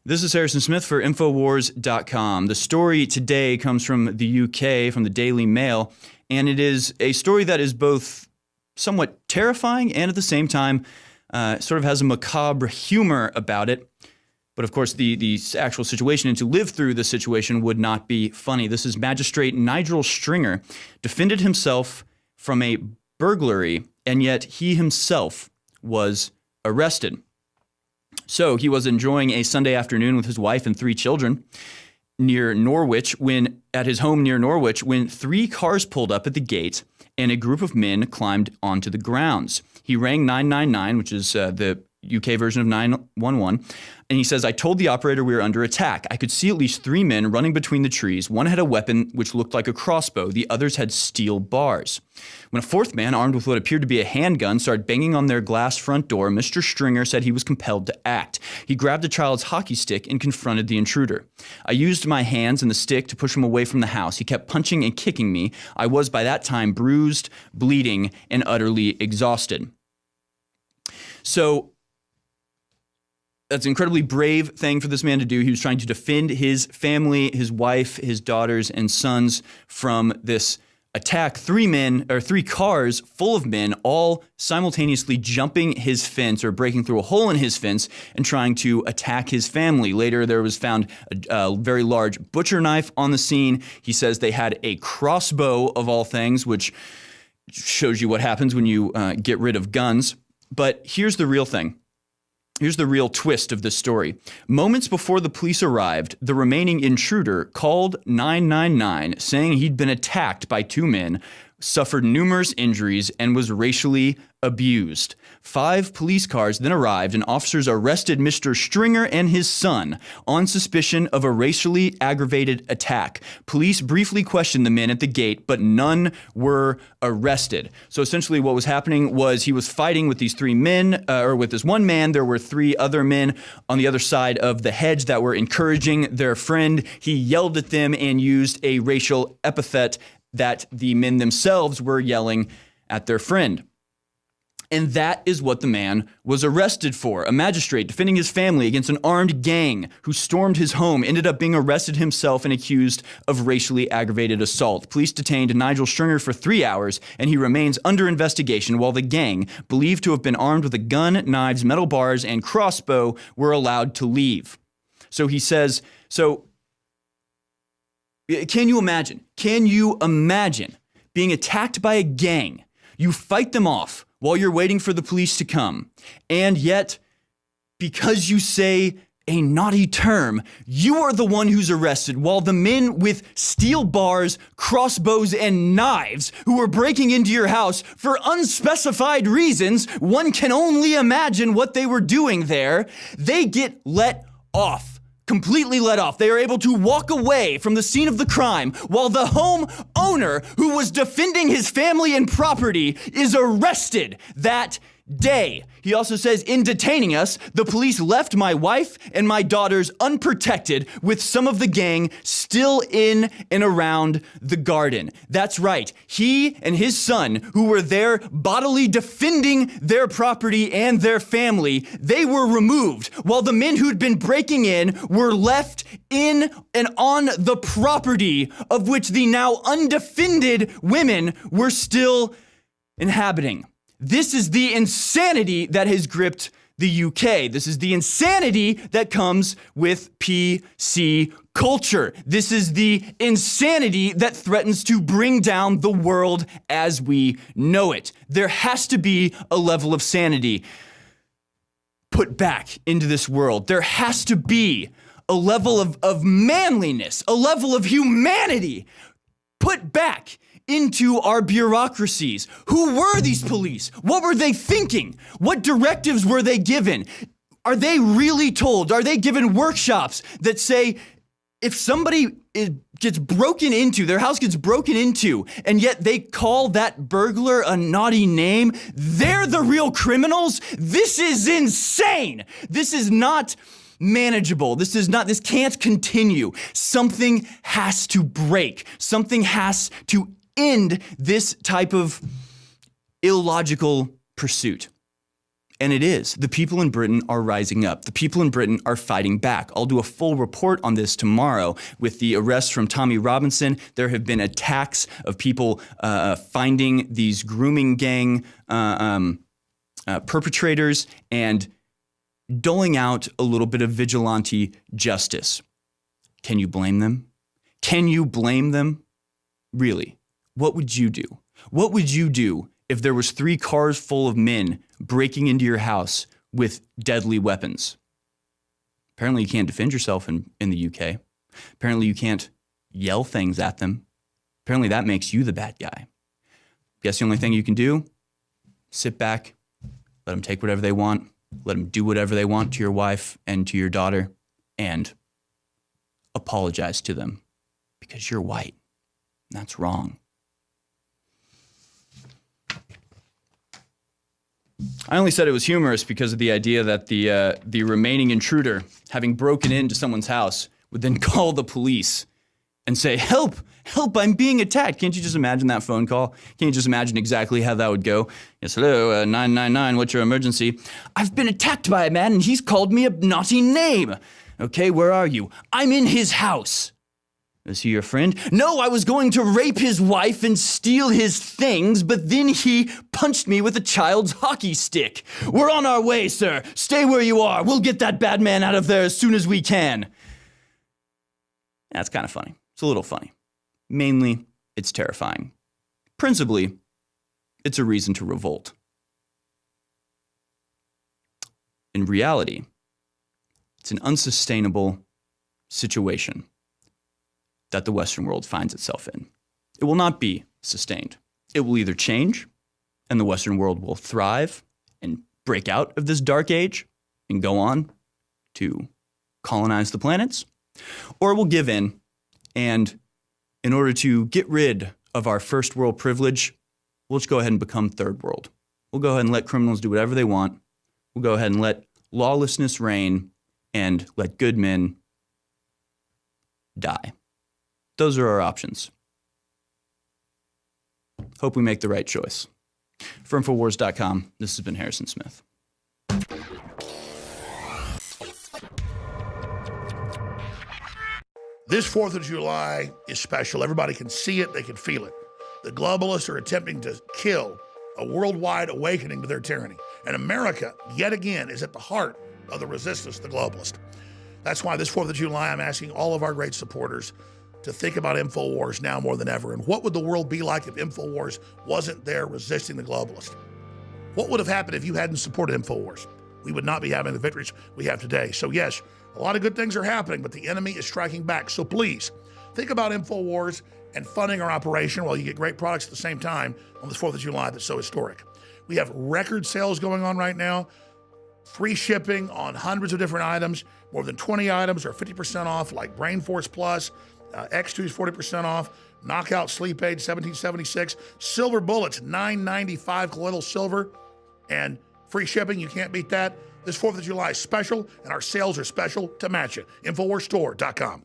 This is Harrison Smith for Infowars.com. The story today comes from the UK, from the Daily Mail, and it is a story that is both somewhat terrifying and at the same time sort of has a macabre humor about it. But of course, the actual situation and to live through the situation would not be funny. This is Magistrate Nigel Stringer defended himself from a burglary, and yet he himself was arrested. So he was enjoying a Sunday afternoon with his wife and 3 children near Norwich at his home near Norwich when 3 cars pulled up at the gate and a group of men climbed onto the grounds. He rang 999, which is the UK version of 911, and he says, "I told the operator we were under attack. I could see at least 3 men running between the trees. One had a weapon which looked like a crossbow. The others had steel bars. When a 4th man, armed with what appeared to be a handgun, started banging on their glass front door, Mr. Stringer said he was compelled to act. He grabbed a child's hockey stick and confronted the intruder. I used my hands and the stick to push him away from the house. He kept punching and kicking me. I was by that time bruised, bleeding, and utterly exhausted." So that's an incredibly brave thing for this man to do. He was trying to defend his family, his wife, his daughters, and sons from this attack. 3 cars full of men, all simultaneously jumping his fence or breaking through a hole in his fence and trying to attack his family. Later, there was found a very large butcher knife on the scene. He says they had a crossbow of all things, which shows you what happens when you get rid of guns. But here's the real thing. Here's the real twist of this story. Moments before the police arrived, the remaining intruder called 999 saying he'd been attacked by 2 men, suffered numerous injuries, and was racially abused. 5 police cars then arrived and officers arrested Mr. Stringer and his son on suspicion of a racially aggravated attack. Police briefly questioned the men at the gate, but none were arrested. So essentially what was happening was he was fighting with these 3 men, or with this one man. There were 3 other men on the other side of the hedge that were encouraging their friend. He yelled at them and used a racial epithet that the men themselves were yelling at their friend. And that is what the man was arrested for. A magistrate defending his family against an armed gang who stormed his home ended up being arrested himself and accused of racially aggravated assault. Police detained Nigel Stringer for 3 hours, and he remains under investigation while the gang, believed to have been armed with a gun, knives, metal bars, and crossbow, were allowed to leave. So he says, can you imagine? Can you imagine being attacked by a gang? You fight them off while you're waiting for the police to come. And yet, because you say a naughty term, you are the one who's arrested, while the men with steel bars, crossbows, and knives who were breaking into your house for unspecified reasons, one can only imagine what they were doing there, they get let off. Completely let off. They are able to walk away from the scene of the crime while the home owner who was defending his family and property is arrested that day. He also says, in detaining us, the police left my wife and my daughters unprotected with some of the gang still in and around the garden. That's right. He and his son, who were there bodily defending their property and their family, they were removed while the men who'd been breaking in were left in and on the property of which the now undefended women were still inhabiting. This is the insanity that has gripped the UK. This is the insanity that comes with PC culture. This is the insanity that threatens to bring down the world as we know it. There has to be a level of sanity put back into this world. There has to be a level of manliness, a level of humanity put back into our bureaucracies. Who were these police? What were they thinking? What directives were they given? Are they really told? Are they given workshops that say, if somebody gets broken into, their house gets broken into, and yet they call that burglar a naughty name, they're the real criminals? This is insane. This is not manageable. This can't continue. Something has to break. Something has to end this type of illogical pursuit. And it is. The people in Britain are rising up. The people in Britain are fighting back. I'll do a full report on this tomorrow with the arrests from Tommy Robinson. There have been attacks of people finding these grooming gang perpetrators and doling out a little bit of vigilante justice. Can you blame them? Can you blame them? Really? What would you do? What would you do if there was 3 cars full of men breaking into your house with deadly weapons? Apparently you can't defend yourself in the UK. Apparently you can't yell things at them. Apparently that makes you the bad guy. Guess the only thing you can do, sit back, let them take whatever they want, let them do whatever they want to your wife and to your daughter, and apologize to them because you're white. That's wrong. I only said it was humorous because of the idea that the remaining intruder, having broken into someone's house, would then call the police and say, "Help! Help! I'm being attacked." Can't you just imagine that phone call? Can't you just imagine exactly how that would go? Yes, hello, 999, what's your emergency? I've been attacked by a man and he's called me a naughty name. Okay, where are you? I'm in his house. Is he your friend? No, I was going to rape his wife and steal his things, but then he punched me with a child's hockey stick. We're on our way, sir. Stay where you are. We'll get that bad man out of there as soon as we can. That's kind of funny. It's a little funny. Mainly, it's terrifying. Principally, it's a reason to revolt. In reality, it's an unsustainable situation that the Western world finds itself in. It will not be sustained. It will either change, and the Western world will thrive and break out of this dark age and go on to colonize the planets, or it will give in, and in order to get rid of our first world privilege, we'll just go ahead and become third world. We'll go ahead and let criminals do whatever they want. We'll go ahead and let lawlessness reign and let good men die. Those are our options. Hope we make the right choice. For Infowars.com, this has been Harrison Smith. This 4th of July is special. Everybody can see it, they can feel it. The globalists are attempting to kill a worldwide awakening to their tyranny. And America, yet again, is at the heart of the resistance to the globalist. That's why this 4th of July, I'm asking all of our great supporters to think about InfoWars now more than ever. And what would the world be like if InfoWars wasn't there resisting the globalists? What would have happened if you hadn't supported InfoWars? We would not be having the victories we have today. So yes, a lot of good things are happening, but the enemy is striking back. So please, think about InfoWars and funding our operation while you get great products at the same time on this 4th of July that's so historic. We have record sales going on right now. Free shipping on hundreds of different items. More than 20 items are 50% off, like Brain Force Plus. X2 is 40% off. Knockout Sleep Aid, $17.76. Silver Bullets, $9.95 colloidal silver. And free shipping, you can't beat that. This 4th of July is special, and our sales are special to match it. InfoWarsStore.com.